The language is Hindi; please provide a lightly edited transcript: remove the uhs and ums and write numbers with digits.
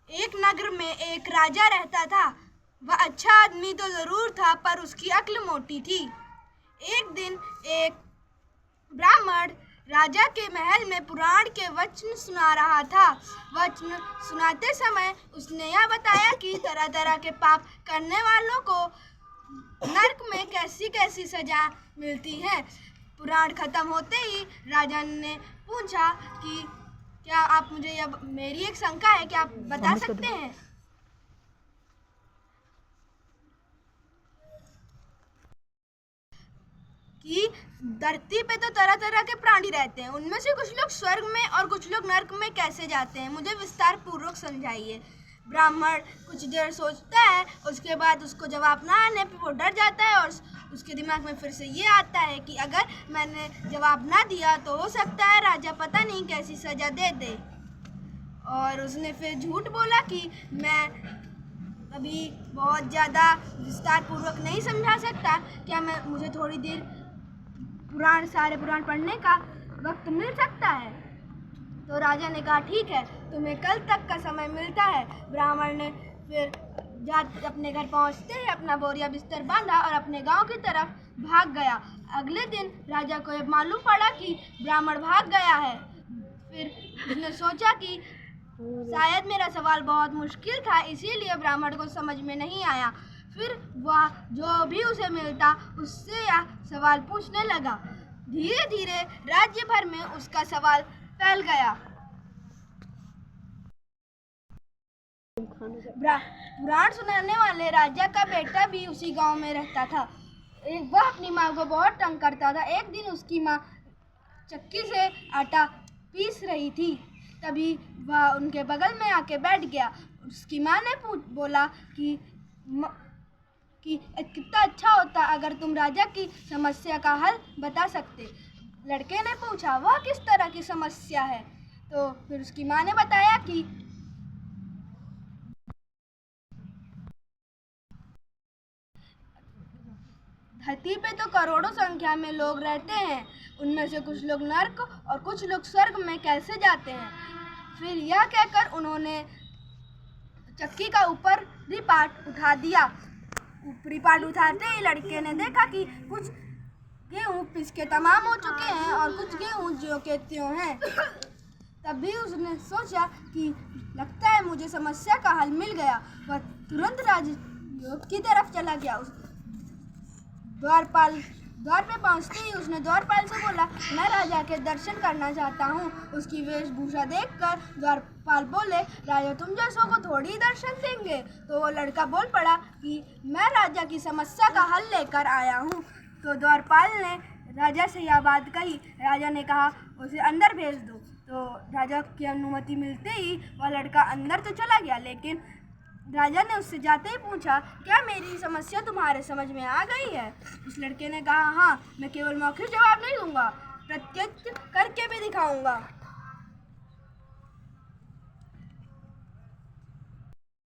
एक नगर में एक राजा रहता था। वह अच्छा आदमी तो जरूर था, पर उसकी अक्ल मोटी थी। एक दिन एक ब्राह्मण राजा के महल में पुराण के वचन सुना रहा था। वचन सुनाते समय उसने यह बताया कि तरह तरह के पाप करने वालों को नरक में कैसी कैसी सजा मिलती है। पुराण खत्म होते ही राजा ने पूछा कि क्या आप मुझे मेरी एक शंका है, क्या आप बता सकते हैं कि धरती पे तो तरह तरह के प्राणी रहते हैं, उनमें से कुछ लोग स्वर्ग में और कुछ लोग नरक में कैसे जाते हैं, मुझे विस्तार पूर्वक समझाइए। ब्राह्मण कुछ देर सोचता है, उसके बाद उसको जवाब ना आने पे वो डर जाता है और उसके दिमाग में फिर से ये आता है कि अगर मैंने जवाब ना दिया तो हो सकता है राजा पता नहीं कैसी सजा दे दे। और उसने फिर झूठ बोला कि मैं अभी बहुत ज़्यादा विस्तार पूर्वक नहीं समझा सकता, क्या मुझे थोड़ी देर सारे पुराण पढ़ने का वक्त मिल सकता है। तो राजा ने कहा ठीक है, तुम्हें कल तक का समय मिलता है। ब्राह्मण ने फिर अपने घर पहुंचते ही अपना बोरिया बिस्तर बांधा और अपने गांव की तरफ भाग गया। अगले दिन राजा को यह मालूम पड़ा कि ब्राह्मण भाग गया है। फिर उसने सोचा कि शायद मेरा सवाल बहुत मुश्किल था, इसीलिए ब्राह्मण को समझ में नहीं आया। फिर वह जो भी उसे मिलता उससे यह सवाल पूछने लगा। धीरे धीरे राज्य भर में उसका सवाल फैल गया। पुराण सुनाने वाले राजा का बेटा भी उसी गांव में रहता था। वह अपनी माँ को बहुत तंग करता था। एक दिन उसकी माँ चक्की से आटा पीस रही थी, तभी वह उनके बगल में आके बैठ गया। उसकी माँ ने बोला कि कितना अच्छा होता अगर तुम राजा की समस्या का हल बता सकते। लड़के ने पूछा वह किस तरह की समस्या है। तो फिर उसकी माँ ने बताया कि धरती पे तो करोड़ों संख्या में लोग रहते हैं, उनमें से कुछ लोग नर्क और कुछ लोग स्वर्ग में कैसे जाते हैं। फिर यह कहकर उन्होंने चक्की का ऊपरी पार्ट उठा दिया। ऊपरी पार्ट उठाते ही लड़के ने देखा कि कुछ गेहूँ पिस के तमाम हो चुके हैं और कुछ गेहूँ ज्यों के त्यों हैं। तभी उसने सोचा कि लगता है मुझे समस्या का हल मिल गया। वह तुरंत राजयोग की तरफ चला गया। द्वार पे पहुंचते ही उसने द्वारपाल से बोला, मैं राजा के दर्शन करना चाहता हूँ। उसकी वेशभूषा देखकर द्वारपाल बोले, राजा तुम जैसों को थोड़ी दर्शन देंगे। तो वो लड़का बोल पड़ा कि मैं राजा की समस्या का हल लेकर आया हूँ। तो द्वारपाल ने राजा से यह बात कही। राजा ने कहा उसे अंदर भेज दो। तो राजा की अनुमति मिलते ही वह लड़का अंदर तो चला गया, लेकिन राजा ने उससे जाते ही पूछा, क्या मेरी समस्या तुम्हारे समझ में आ गई है। उस लड़के ने कहा हाँ, मैं केवल मौखिक जवाब नहीं दूंगा, प्रत्यक्ष करके भी दिखाऊंगा।